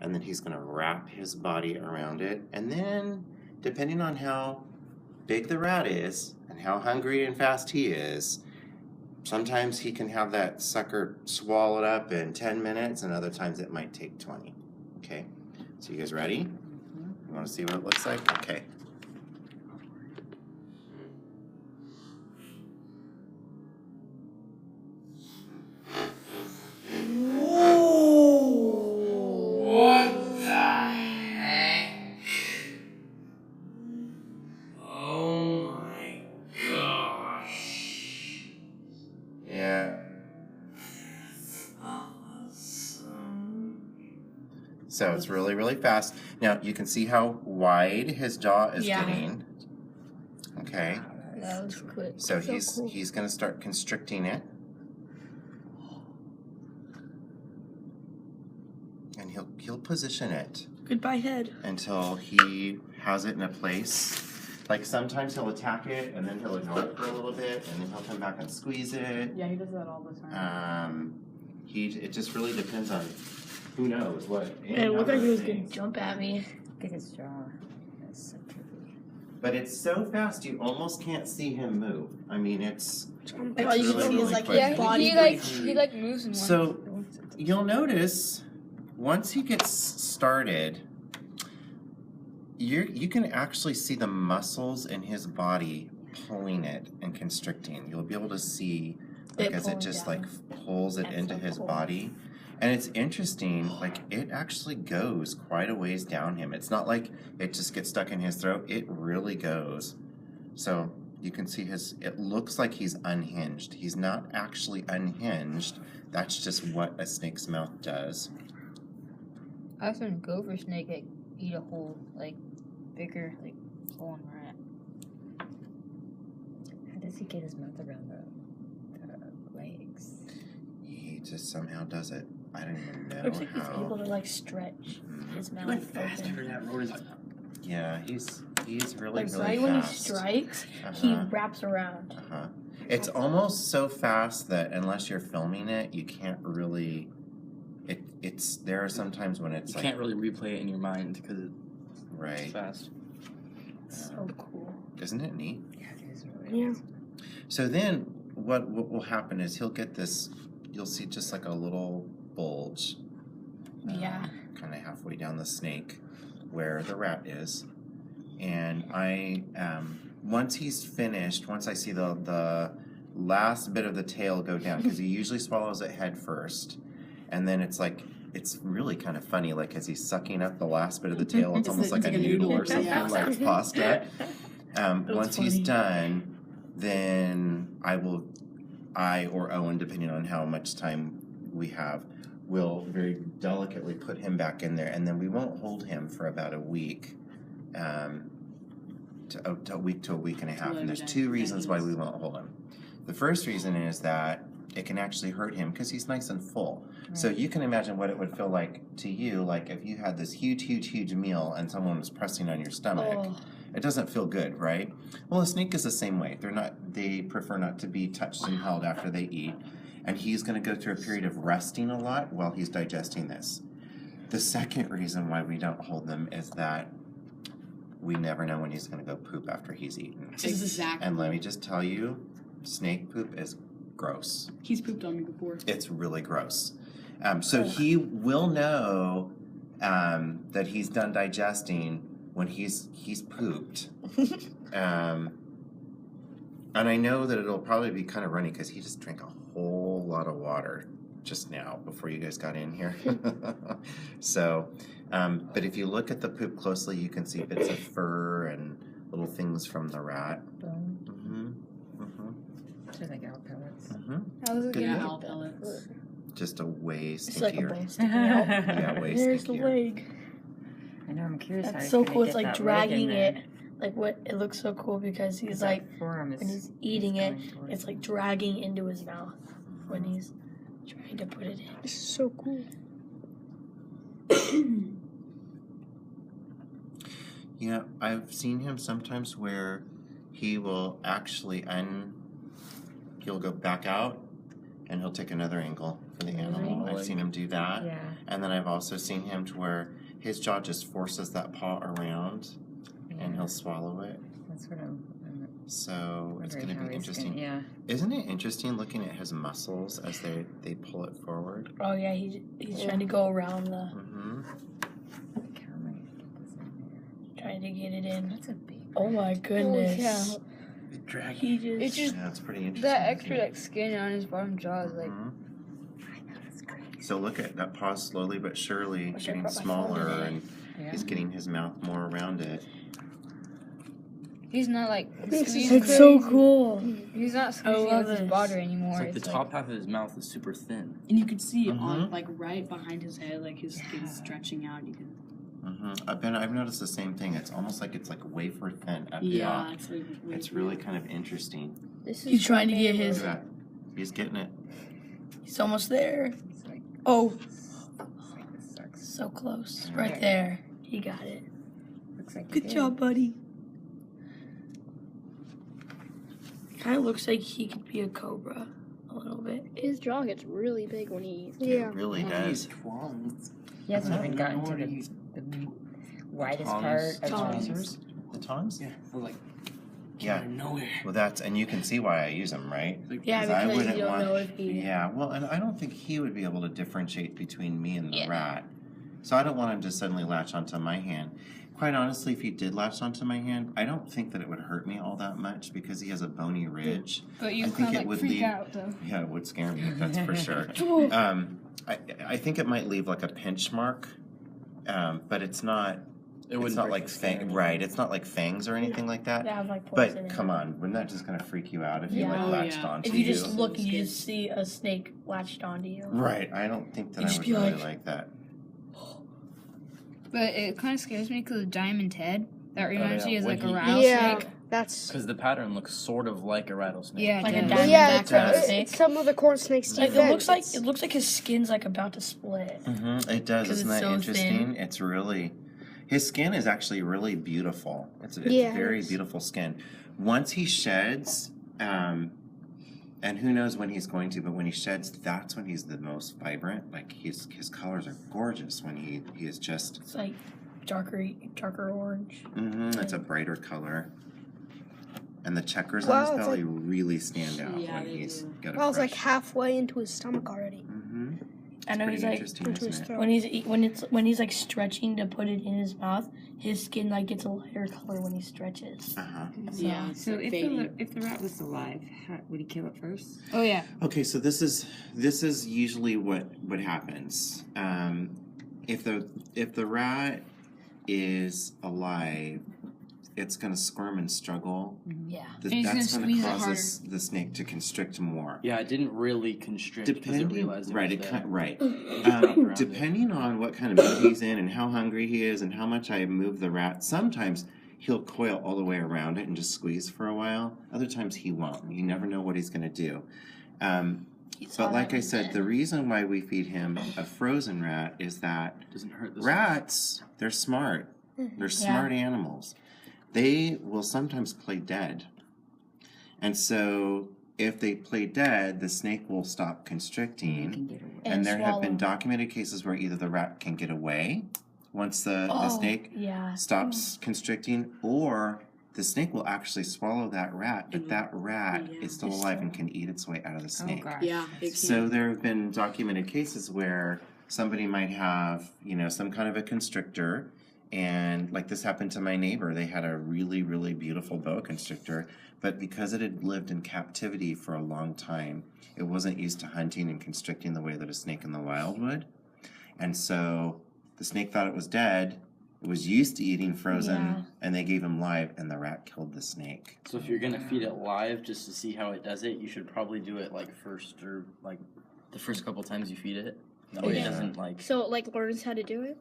and then he's going to wrap his body around it. And then, depending on how big the rat is and how hungry and fast he is, sometimes he can have that sucker swallowed up in 10 minutes, and other times it might take 20. Okay, so you guys ready? You want to see what it looks like? Okay. So it's really, really fast. Now you can see how wide his jaw is getting. Okay. That was quick. So he's going to start constricting it. And he'll position it. Goodbye, head. Until he has it in a place. Like sometimes he'll attack it and then he'll ignore it for a little bit and then he'll come back and squeeze it. Yeah, he does that all the time. It just really depends on who knows what. It looked like he was going to jump at me. Look at his jaw. That's so trippy. But it's so fast you almost can't see him move. I mean, it's All you really, can see is really like quick. his body. He moves in one. So you'll notice once he gets started, you can actually see the muscles in his body pulling it and constricting. You'll be able to see like as it just like pulls it into his body. And it's interesting, like it actually goes quite a ways down him. It's not like it just gets stuck in his throat. It really goes. So you can see it looks like he's unhinged. He's not actually unhinged. That's just what a snake's mouth does. I've seen a gopher snake eat a whole, bigger, full-on rat. How does he get his mouth around the legs? He just somehow does it. I don't even know Looks like he's how. able to stretch his mouth. Went faster for that road. Yeah, he's really, Like, really right when he fast. strikes, he wraps around. It's almost so fast that unless you're filming it, you can't really. It's there are some times when it's You can't really replay it in your mind because it's right. fast. So cool. Isn't it neat? Yeah, it is really Yeah. So then, what will happen is he'll get this. You'll see just like a little bulge. Yeah. Kind of halfway down the snake, where the rat is, and once he's finished, once I see the last bit of the tail go down, because he usually swallows it head first, and then it's really kind of funny, like as he's sucking up the last bit of the tail, it's almost like a noodle or something, Yeah. like pasta. Once he's funny. done, then I or Owen, depending on how much time we have, will very delicately put him back in there, and then we won't hold him for about a week, to a week and a half. And there's two reasons why we won't hold him. The first reason is that it can actually hurt him because he's nice and full. So you can imagine what it would feel like to you, like if you had this huge meal and someone was pressing on your stomach. Oh. It doesn't feel good, right? Well, a snake is the same way. They prefer not to be touched and held after they eat. And he's going to go through a period of resting a lot while he's digesting this. The second reason why we don't hold them is that we never know when he's going to go poop after he's eaten. Exactly. And let me just tell you, snake poop is gross. He's pooped on me before. It's really gross. So he will know that he's done digesting when he's pooped. And I know that it'll probably be kind of runny because he just drank a whole lot of water just now before you guys got in here. So, but if you look at the poop closely, you can see bits of fur and little things from the rat. So like owl pellets. How was it Good gonna enough. Owl pellets. Just a way It's like a stinkier. bone sticking out. Yeah, way There's the stinkier. leg. I know, I'm curious how That's he's so gonna cool. get It's like that leg in dragging there. it. Like what? It looks so cool because he's That like, forearm is- when he's eating is it, going towards it's like dragging into his mouth when he's trying to put it in. This is so cool. Yeah, I've seen him sometimes where he will actually he'll go back out and he'll take another angle for the animal. I've seen him do that. Yeah. And then I've also seen him to where his jaw just forces that paw around and he'll swallow it. That's what I'm So it's wondering going to how be he's interesting. gonna- Isn't it interesting looking at his muscles as they pull it forward? Oh yeah, he's trying to go around the, Mm-hmm. Like, how am I gonna get this in trying to get it in. there? That's a big Oh my goodness. The dragon. He just. It's just Yeah, it's pretty interesting. that extra like skin on his bottom jaw is like. Mhm. I know, that's crazy. So look at that paw slowly but surely Wish I getting brought my phone smaller, today. and Yeah. he's getting his mouth more around it. He's not like This is squeezing. It's so cool. He's not squeezing love with his this. body anymore. It's like the top half of his mouth is super thin. And you could see on Mhm. like right behind his head, like his skin Yeah. stretching out. You can. I've noticed the same thing. It's almost like it's like wafer thin at the Yeah, top. it's like. It's really kind of interesting. This He's trying to get Look his. at that. He's getting it. He's almost there. It's like, Oh, it's like this sucks. so close. Yeah. Right there. He got it. Looks like Good job, buddy. Kind of looks like he could be a cobra a little bit. His jaw gets really big when he eats. It really does. He hasn't even gotten to What are the, you- the widest Tongs. part of Tongs. dinosaurs. The tongs? Yeah, they're like Yeah. out of nowhere. Well, and you can see why I use them, right? Like, Yeah, 'Cause I because wouldn't you don't want- know if he. Yeah, well, and I don't think he would be able to differentiate between me and the Yeah. rat. So I don't want him to suddenly latch onto my hand. Quite honestly, if he did latch onto my hand, I don't think that it would hurt me all that much because he has a bony ridge. But you I think kind it of like would freak leave- out though. Yeah, it would scare me, that's for sure. I think it might leave like a pinch mark, but it's not. It It's wouldn't not break like the skin or anything. right. It's not like fangs or anything like that. That have like poison But in come it. on, wouldn't that just kind of freak you out if you Yeah. like Oh, latched yeah. onto If you just you. look and you just see a snake latched onto you. Right, I don't think that You'd I just would be really like- like that. But it kind of scares me because of Diamond Head. That reminds yeah, me of when like a he- rattlesnake. That's. Because the pattern looks sort of like a rattlesnake. Yeah, it Like a does. diamond Yeah, back it's, rattlesnake. it's some of the corn snakes' Like, teeth. it looks like his skin's like about to split. It does, 'Cause isn't it's that so interesting? thin. It's really, his skin is actually really beautiful. It's Yeah, very it is. beautiful skin. Once he sheds, and who knows when he's going to, but when he sheds, that's when he's the most vibrant. Like his colors are gorgeous when he is just. It's like darker orange. It's a brighter color. And the checkers Wow, on it's his belly really stand out Yeah, when they he's do. got a I was like fresh. halfway into his stomach already. I know he's pretty like interesting, into his isn't it? throat. when he's like stretching to put it in his mouth, his skin like gets a lighter color when he stretches. Yeah. It's So like if fading. the rat was alive, would he kill it first? Oh yeah. Okay, so this is usually what happens. If the rat is alive, it's gonna squirm and struggle. Yeah. And he's That's gonna gonna squeeze it cause the snake to constrict more. Yeah, it didn't really constrict because it Depending, realized it right? was there. Right. around Depending on what kind of mood he's in and how hungry he is and how much I move the rat, sometimes he'll coil all the way around it and just squeeze for a while. Other times he won't. You never know what he's gonna do. But like I said, the reason why we feed him a frozen rat is that Doesn't hurt this rats, they're smart. They're smart animals. They will sometimes play dead. And so if they play dead, the snake will stop constricting. Can get away. And there have been swallow. documented cases where either the rat can get away once the snake Yeah. stops constricting, or the snake will actually swallow that rat, but that rat Yeah. is still alive and can eat its way out of the snake. Oh gosh. Yeah. It So there have been documented cases where somebody might have, some kind of a constrictor, and like this happened to my neighbor. They had a really, really beautiful boa constrictor, but because it had lived in captivity for a long time, it wasn't used to hunting and constricting the way that a snake in the wild would. And so the snake thought it was dead. It was used to eating frozen, Yeah. and they gave him live, and the rat killed the snake. So if you're gonna feed it live just to see how it does it, you should probably do it like first or like the first couple times you feed it. That way Yeah. it doesn't like. So it like learns how to do it.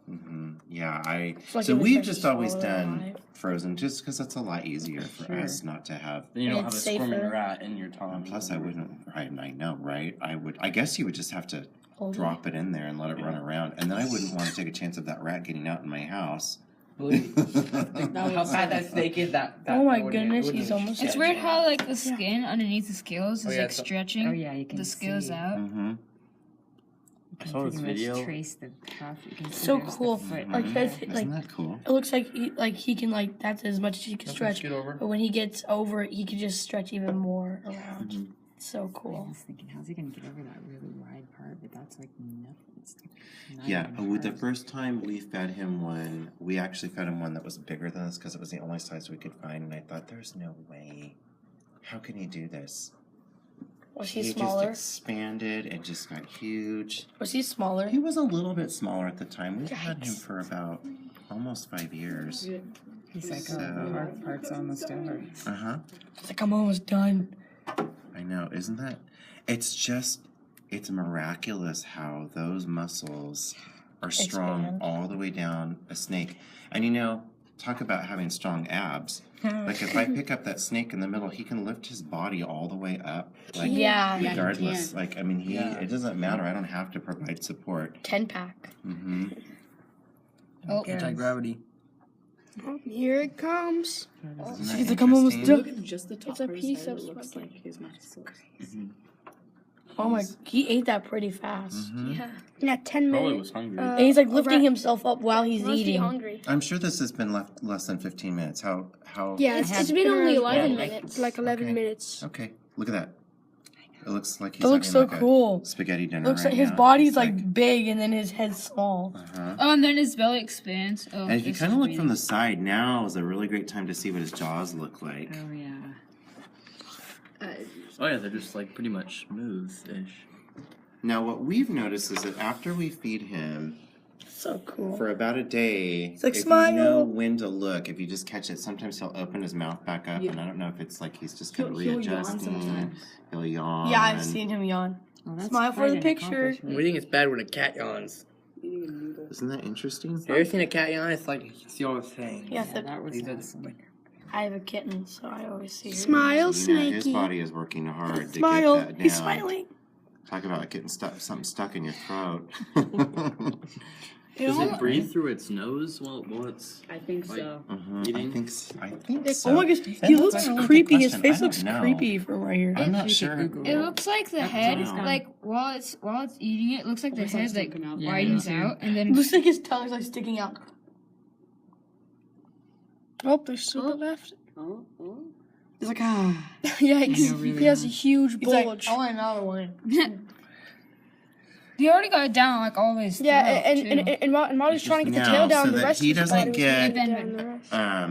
Yeah, like so it was we've like just to always swallow it done alive. frozen just because it's a lot easier for Sure. us not to have. Then you don't And have a it's squirming safer. rat in your tongue. And plus, I wouldn't. I know, right? I guess you would just have to Hold drop it in there and let it run around, and then I wouldn't want to take a chance of that rat getting out in my house Believe me. How fat that snake is, that Oh my it wouldn't- goodness, it wouldn't he's almost It's dead. weird how like the skin underneath the scales is Oh, yeah, like it's- stretching Oh yeah, you can the scales see. out. Mm-hmm. You can saw this pretty much video. trace the path. You can see So there's the cool. foot Like right that's there. like Isn't that cool? it looks like he can like that's as much as he can Let's stretch. get over. But when he gets over it, he can just stretch even more around. Mhm. It's so I cool. was thinking, how's he gonna get over that really wide part? But that's like nothing. It's like not Yeah, even with the hard. first time we fed him one, we actually fed him one that was bigger than this because it was the only size we could find, and I thought, there's no way. How can he do this? Was he He smaller? just expanded and just got huge. Was he smaller? He was a little bit smaller at the time. We've had him Yikes. for about almost 5 years. He's like, So- oh, hard part's almost over. Uh-huh. It's like I'm almost done. I know, isn't that? It's miraculous how those muscles are strong Expand. all the way down a snake. And you know, talk about having strong abs. Like if I pick up that snake in the middle, he can lift his body all the way up. Like Yeah. Yeah, he regardless. can. Like I mean Yeah. it doesn't matter. I don't have to provide support. 10-pack. Mm-hmm. Oh, Anti-gravity. Oh, here it comes. Isn't that She's like, I'm almost interesting? Look at just the top It's a of his piece head. of It looks spaghetti. like his muscles. Oh my, he ate that pretty fast. Mhm. Yeah. Yeah, 10 Probably minutes. was hungry. And he's like lifting Alright. himself up while he's Must be eating. hungry. I'm sure this has been less than 15 minutes. How Yeah, I it's have been only around 11 like- minutes. Like 11 Okay. minutes. Okay, look at that. It looks like he's It looks so having like cool. a spaghetti dinner Looks right like his now. body's It's like big and then his head's small. uh-huh. Oh, and then his belly expands. Oh, And if you this kind of is look from breathing. the side, now is a really great time to see what his jaws look like. Oh yeah. Oh yeah, they're just like pretty much smooth-ish. Now, what we've noticed is that after we feed him So cool. for about a day, like, if "Smile." you know when to look, if you just catch it, sometimes he'll open his mouth back up, Yeah. and I don't know if it's like he's just kind of He'll yawn readjusting. sometimes. He'll yawn. Yeah, I've seen him yawn. Well, that's Smile for quite the an picture. accomplishment. We think it's bad when a cat yawns. Eating a noodle. Isn't that interesting? Have you ever seen a cat yawn? It's like you can see all his fangs. Yeah, Yeah, that was These are awesome. I have a kitten, so I always see her. Smile, You know, his Snakey. body is working hard to Smile. get that down. He's smiling. Talk about getting something stuck in your throat. You Does know? it breathe through its nose while it's I think so. Mhm, Eating? I think so. Oh my gosh, That- he that's looks a really good creepy. His question. face I don't looks know. creepy from right here. I'm not You sure. could Google It it. looks like the I head, don't know. like while it's eating it, looks like the Looks like head like sticking out. Yeah. widens Yeah. out, and It then looks like his tongue's like sticking out. Oh, there's super left. Oh, oh. He's like, ah. Yikes. I know, really He has a hard. huge He's like, bulge. I want another one. he already got it down like all his Yeah, throat, and while he's trying to get the No, tail down, so the that rest he of his doesn't body was get- holding down the rest. I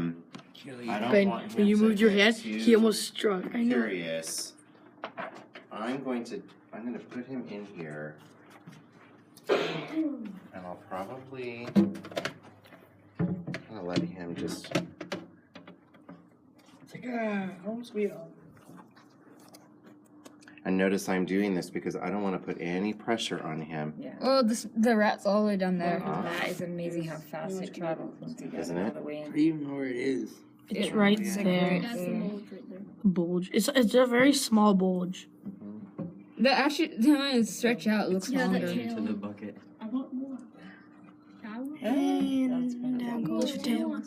don't Ben, want when him you to moved your get hand, too he almost struck. I know. Curious. I'm going to put him in here, and I'll probably let him just. It's like, ah, home sweet home. And notice I'm doing this because I don't want to put any pressure on him. Yeah. Oh, the rat's all the way down there. Uh-huh. That is amazing how fast it travels once you get Isn't it all it? the way I in. don't even know where it is. It's It- right yeah. there. That's the bulge Bulge. It's a very small bulge. The actually, when it stretch out, it looks longer. into the bucket? I want more. And down goes your tail.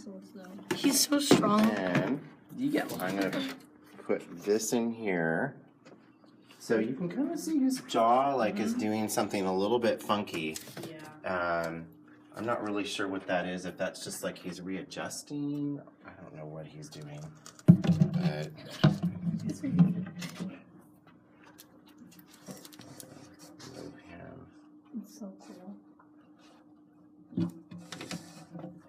He's so strong. And You get one. I'm going to put this in here. So you can kind of see his jaw like is doing something a little bit funky. Yeah. I'm not really sure what that is, if that's just like he's readjusting. I don't know what he's doing. But move him. It's so cool.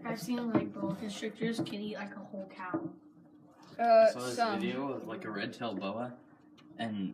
I've seen like boa constrictors can eat like a whole cow. I saw this Some. video of like a red-tailed boa, and